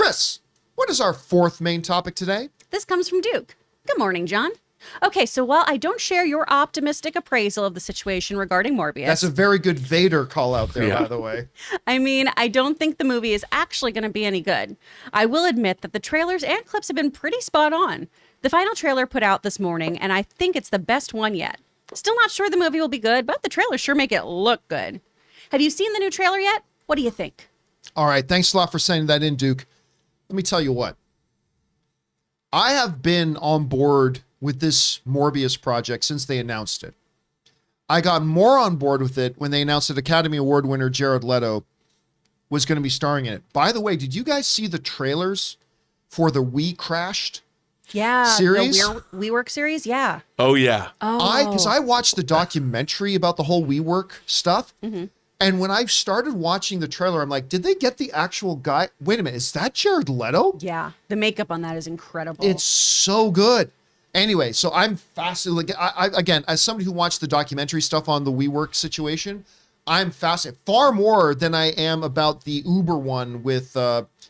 Chris, what is our fourth main topic today? This comes from Duke. Good morning, John. Okay, so while I don't share your optimistic appraisal of the situation regarding Morbius... That's a very good Vader call out there, by the way. I mean, I don't think the movie is actually going to be any good. I will admit that the trailers and clips have been pretty spot on. The final trailer put out this morning, and I think it's the best one yet. Still not sure the movie will be good, but the trailers sure make it look good. Have you seen the new trailer yet? What do you think? All right, thanks a lot for sending that in, Duke. Let me tell you what. I have been on board with this Morbius project since they announced it. I got more on board with it when they announced that Academy Award winner Jared Leto was going to be starring in it. By the way, did you guys see the trailers for the We Crashed series? The WeWork series? Yeah. Oh, yeah. Because I watched the documentary about the whole WeWork stuff. Mm-hmm. And when I started watching the trailer, I'm like, did they get the actual guy? Wait a minute, is that Jared Leto? Yeah, the makeup on that is incredible. It's so good. Anyway, so I'm fascinated. I again, as somebody who watched the documentary stuff on the WeWork situation, I'm fascinated far more than I am about the Uber one with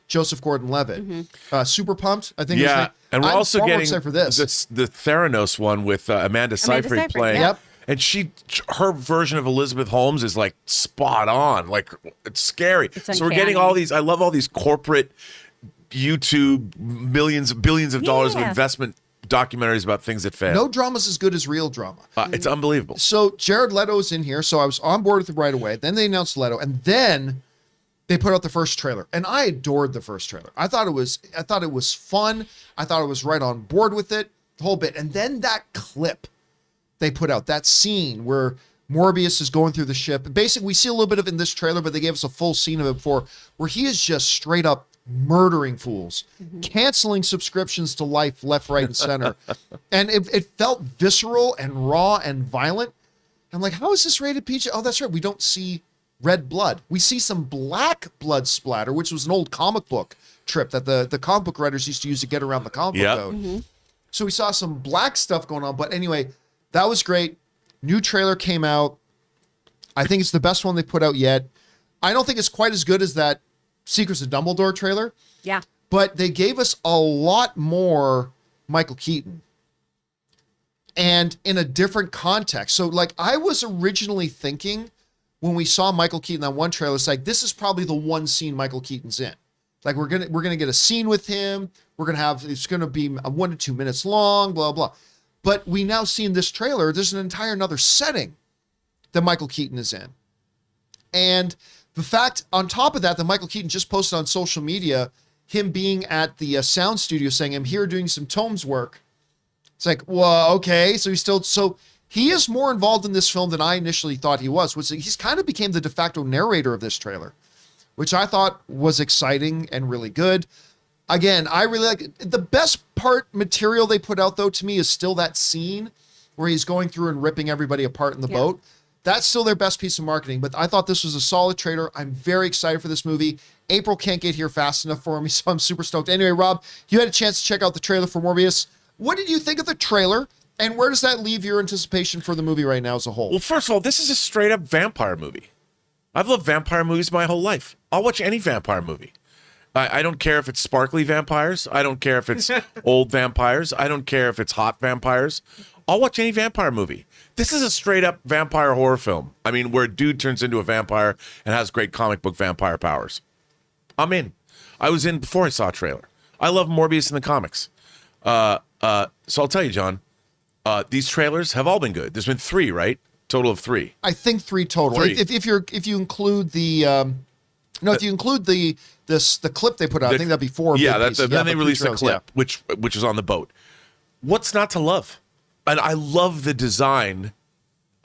Joseph Gordon-Levitt. Mm-hmm. Super pumped, I think. Yeah, and we're also getting for this. The Theranos one with Amanda Seyfried playing. Yep. And her version of Elizabeth Holmes is like spot on. Like, it's scary. It's so we're getting all these, I love all these corporate YouTube billions of dollars of investment documentaries about things that fail. No drama's as good as real drama. It's unbelievable. So Jared Leto is in here. So I was on board with it right away. Then they announced Leto, and then they put out the first trailer, and I adored the first trailer. I thought it was fun. I thought I was right on board with it, the whole bit. And then that clip they put out, that scene where Morbius is going through the ship. Basically, we see a little bit of it in this trailer, but they gave us a full scene of it before, where he is just straight up murdering fools, canceling subscriptions to Life left, right, and center. And it felt visceral and raw and violent. I'm like, how is this rated PG? Oh, that's right. We don't see red blood. We see some black blood splatter, which was an old comic book trip that the comic book writers used to use to get around the comic book code. Mm-hmm. So we saw some black stuff going on. But anyway, that was great. New trailer came out. I think it's the best one they put out yet. I don't think it's quite as good as that Secrets of Dumbledore trailer. Yeah. But they gave us a lot more Michael Keaton. And in a different context. So like I was originally thinking when we saw Michael Keaton on one trailer, it's like, this is probably the one scene Michael Keaton's in. Like we're gonna get a scene with him. It's gonna be 1 to 2 minutes long, blah, blah. But we now see in this trailer, there's an entire another setting that Michael Keaton is in. And the fact, on top of that Michael Keaton just posted on social media, him being at the sound studio saying, I'm here doing some tomes work. It's like, well, okay. So he is more involved in this film than I initially thought he was. He's kind of became the de facto narrator of this trailer, which I thought was exciting and really good. Again, I really like it. The best part material they put out, though, to me is still that scene where he's going through and ripping everybody apart in the boat. That's still their best piece of marketing, but I thought this was a solid trailer. I'm very excited for this movie. April can't get here fast enough for me, so I'm super stoked. Anyway, Rob, you had a chance to check out the trailer for Morbius. What did you think of the trailer, and where does that leave your anticipation for the movie right now as a whole? Well, first of all, this is a straight-up vampire movie. I've loved vampire movies my whole life. I'll watch any vampire movie. I don't care if it's sparkly vampires. I don't care if it's old vampires. I don't care if it's hot vampires. I'll watch any vampire movie. This is a straight-up vampire horror film. I mean, where a dude turns into a vampire and has great comic book vampire powers. I'm in. I was in before I saw a trailer. I love Morbius in the comics. So I'll tell you, John, these trailers have all been good. There's been 3, right? Total of 3. I think 3 total. 3. If you include the if you include the clip they put out, I think that'd be 4. Yeah, then they released a clip, which is on the boat. What's not to love? And I love the design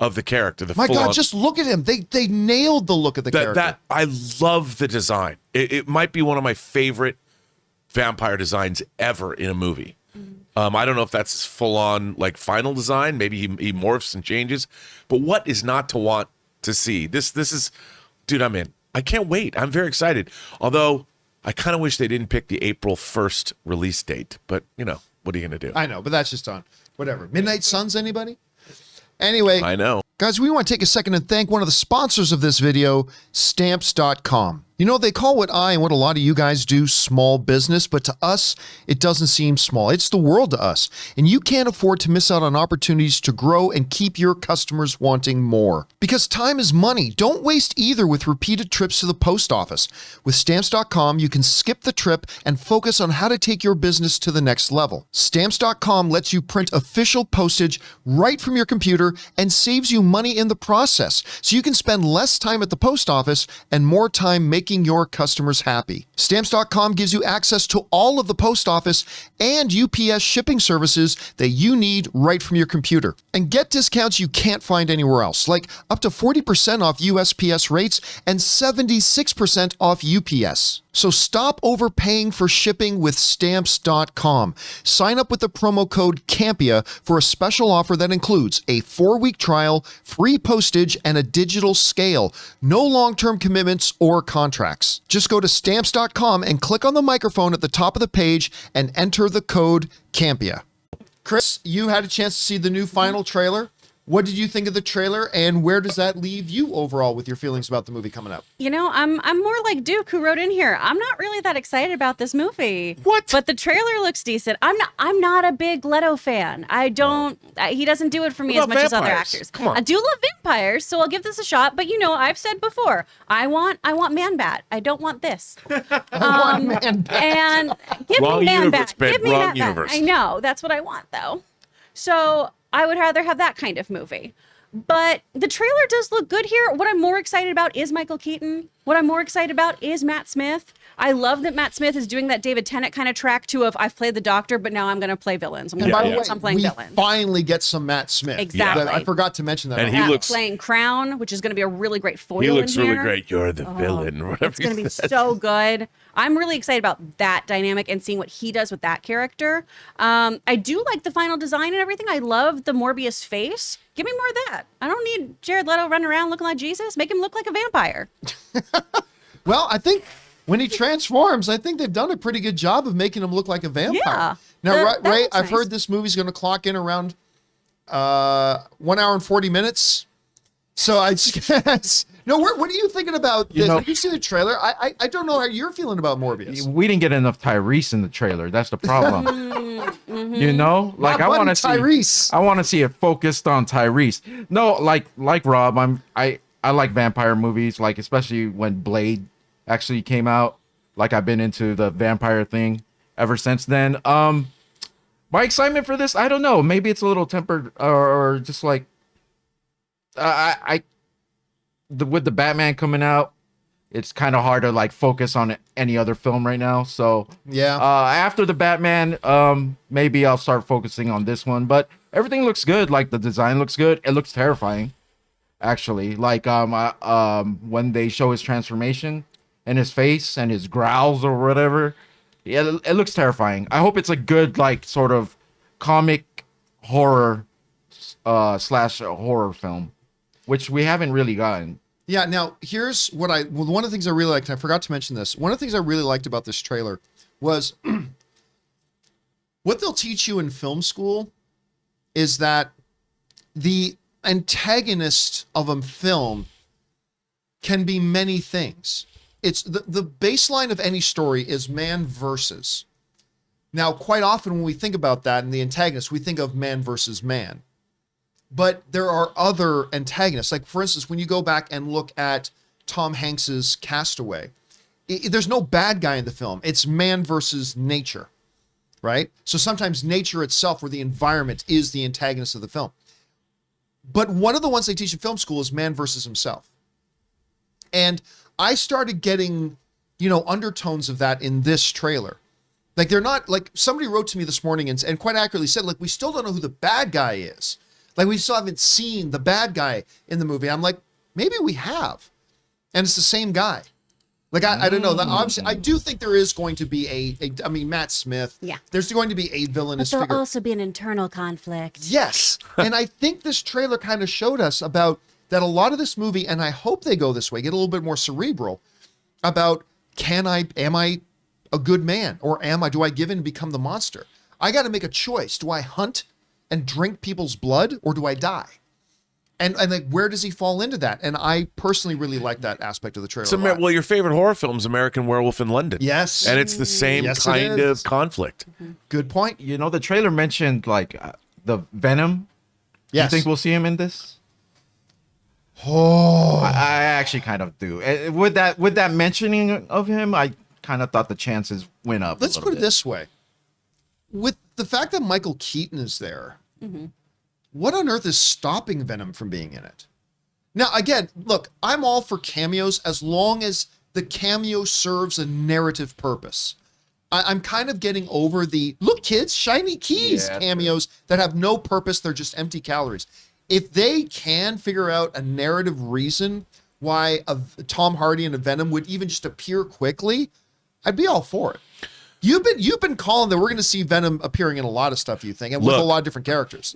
of the character. My God, just look at him. They nailed the look of the character. I love the design. It might be one of my favorite vampire designs ever in a movie. I don't know if that's his full-on like final design. Maybe he morphs and changes. But what is not to want to see? This is, dude, I'm in. I can't wait. I'm very excited. Although I kind of wish they didn't pick the April 1st release date. But, you know, what are you going to do? I know, but that's just on whatever. Midnight Suns, anybody? Anyway, I know. Guys, we want to take a second and thank one of the sponsors of this video, Stamps.com. You know, they call what I and what a lot of you guys do small business, but to us, it doesn't seem small. It's the world to us. And you can't afford to miss out on opportunities to grow and keep your customers wanting more. Because time is money. Don't waste either with repeated trips to the post office. With Stamps.com, you can skip the trip and focus on how to take your business to the next level. Stamps.com lets you print official postage right from your computer and saves you money in the process. So you can spend less time at the post office and more time making your customers happy. Stamps.com gives you access to all of the post office and UPS shipping services that you need right from your computer. And get discounts you can't find anywhere else, like up to 40% off USPS rates and 76% off UPS. So stop overpaying for shipping with Stamps.com. Sign up with the promo code CAMPEA for a special offer that includes a 4-week trial, free postage, and a digital scale. No long-term commitments or contracts. Just go to Stamps.com and click on the microphone at the top of the page and enter the code CAMPEA. Chris, you had a chance to see the new final trailer. What did you think of the trailer, and where does that leave you overall with your feelings about the movie coming up? You know, I'm more like Duke, who wrote in here. I'm not really that excited about this movie. What? But the trailer looks decent. I'm not a big Leto fan. I don't. He doesn't do it for me What as much about as other vampires? actors. Come on. I do love vampires, so I'll give this a shot. But you know, I've said before, I want Man Bat. I don't want this. Man Bat. And give Wrong me Man universe, Bat. babe. Give me Wrong Man Bat. universe. I know that's what I want, though. So I would rather have that kind of movie. But the trailer does look good here. What I'm more excited about is Michael Keaton. What I'm more excited about is Matt Smith. I love that Matt Smith is doing that David Tennant kind of track too of I've played the Doctor, but now I'm going to play villains. I'm going And by to the way, I'm playing we villains. finally get some Matt Smith. Exactly. I forgot to mention that. And he Matt looks- playing Crown, which is going to be a really great foil. He looks in really here. great. You're the villain, or whatever. It's going to he be says. so good. I'm really excited about that dynamic and seeing what he does with that character. I do like the final design and everything. I love the Morbius face. Give me more of that. I don't need Jared Leto running around looking like Jesus. Make him look like a vampire. Well, I think when he transforms, I think they've done a pretty good job of making him look like a vampire. Yeah. Now, That Ray, looks I've nice. heard this movie's going to clock in around 1 hour and 40 minutes. So I guess. No, what are you thinking about this? know- Did you see the trailer? I don't know how you're feeling about Morbius. We didn't get enough Tyrese in the trailer. That's the problem. You know, like My I buddy want to see Tyrese. I want to see it focused on Tyrese. No, like Rob, I like vampire movies, like especially when Blade actually came out. Like I've been into the vampire thing ever since then. My excitement for this, I don't know. Maybe it's a little tempered or just like with the Batman coming out, it's kind of hard to like focus on any other film right now. So Yeah. after the Batman, maybe I'll start focusing on this one. But everything looks good. Like the design looks good. It looks terrifying, actually. Like when they show his transformation and his face and his growls or whatever, yeah, it looks terrifying. I hope it's a good like sort of comic horror slash horror film, which we haven't really gotten. Yeah, now here's what one of the things I really liked, and I forgot to mention this. One of the things I really liked about this trailer was what they'll teach you in film school is that the antagonist of a film can be many things. It's the baseline of any story is man versus. Now, quite often when we think about that and the antagonist, we think of man versus man. But there are other antagonists. Like, for instance, when you go back and look at Tom Hanks's Castaway, there's no bad guy in the film. It's man versus nature, right? So sometimes nature itself or the environment is the antagonist of the film. But one of the ones they teach in film school is man versus himself. And I started getting, undertones of that in this trailer. Like, they're not, like, somebody wrote to me this morning and quite accurately said, like, we still don't know who the bad guy is. Like, we still haven't seen the bad guy in the movie. I'm like, maybe we have. And it's the same guy. Like, I don't know. Obviously, I do think there is going to be Matt Smith. Yeah. There's going to be a villainous There'll figure. also be an internal conflict. Yes. And I think this trailer kind of showed us about that a lot of this movie, and I hope they go this way, get a little bit more cerebral about am I a good man? Or do I give in and become the monster? I got to make a choice. Do I hunt and drink people's blood, or do I die? And like, where does he fall into that? And I personally really like that aspect of the trailer. So, a lot. well, your favorite horror film is American Werewolf in London. Yes. And it's the same Yes, it kind is. of conflict. Good point. You know, the trailer mentioned like the Venom. Yes. You think we'll see him in this? Oh, I actually kind of do. With that mentioning of him, I kind of thought the chances went up. let's put it this way. With the fact that Michael Keaton is there, what on earth is stopping Venom from being in it? Now, again, look, I'm all for cameos as long as the cameo serves a narrative purpose. I'm kind of getting over the, look, kids, shiny keys Yeah, cameos that have no purpose. They're just empty calories. If they can figure out a narrative reason why a Tom Hardy and a Venom would even just appear quickly, I'd be all for it. You've been calling that we're going to see Venom appearing in a lot of stuff, you think, and with Look, a lot of different characters.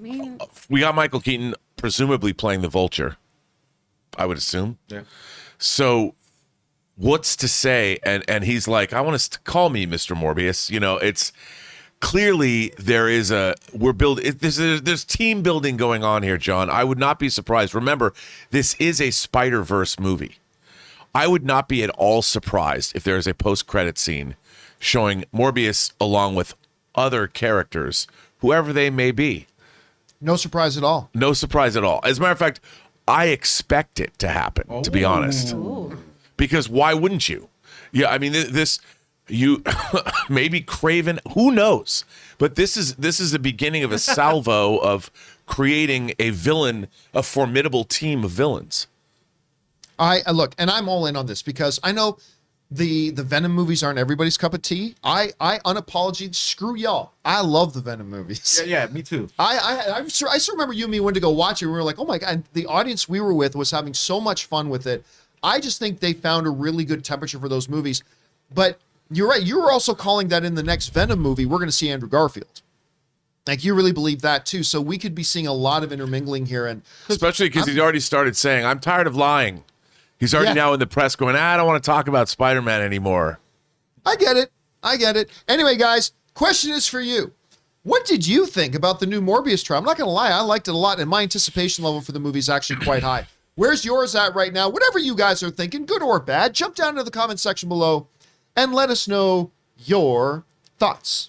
We got Michael Keaton presumably playing the Vulture, I would assume. Yeah. So what's to say? And he's like, I want us to call me Mr. Morbius. You know, it's clearly there's team building going on here, John. I would not be surprised. Remember, this is a Spider-Verse movie. I would not be at all surprised if there is a post-credit scene showing Morbius along with other characters, whoever they may be. No surprise at all. No surprise at all. As a matter of fact, I expect it to happen, to be honest. Because why wouldn't you? Yeah, I mean, you maybe Craven, who knows? But this is the beginning of a salvo of creating a formidable team of villains. I look, and I'm all in on this because I know the Venom movies aren't everybody's cup of tea. I unapologetically screw y'all. I love the Venom movies. Yeah, me too. I still remember you and me went to go watch it. And we were like, oh my God. And the audience we were with was having so much fun with it. I just think they found a really good temperature for those movies. But you're right. You were also calling that in the next Venom movie, we're going to see Andrew Garfield. Like, you really believe that too. So we could be seeing a lot of intermingling here. And Especially because he's already started saying, I'm tired of lying. He's already now in the press going, I don't want to talk about Spider-Man anymore. I get it. Anyway, guys, question is for you. What did you think about the new Morbius trailer? I'm not going to lie. I liked it a lot, and my anticipation level for the movie is actually quite high. Where's yours at right now? Whatever you guys are thinking, good or bad, jump down into the comment section below and let us know your thoughts.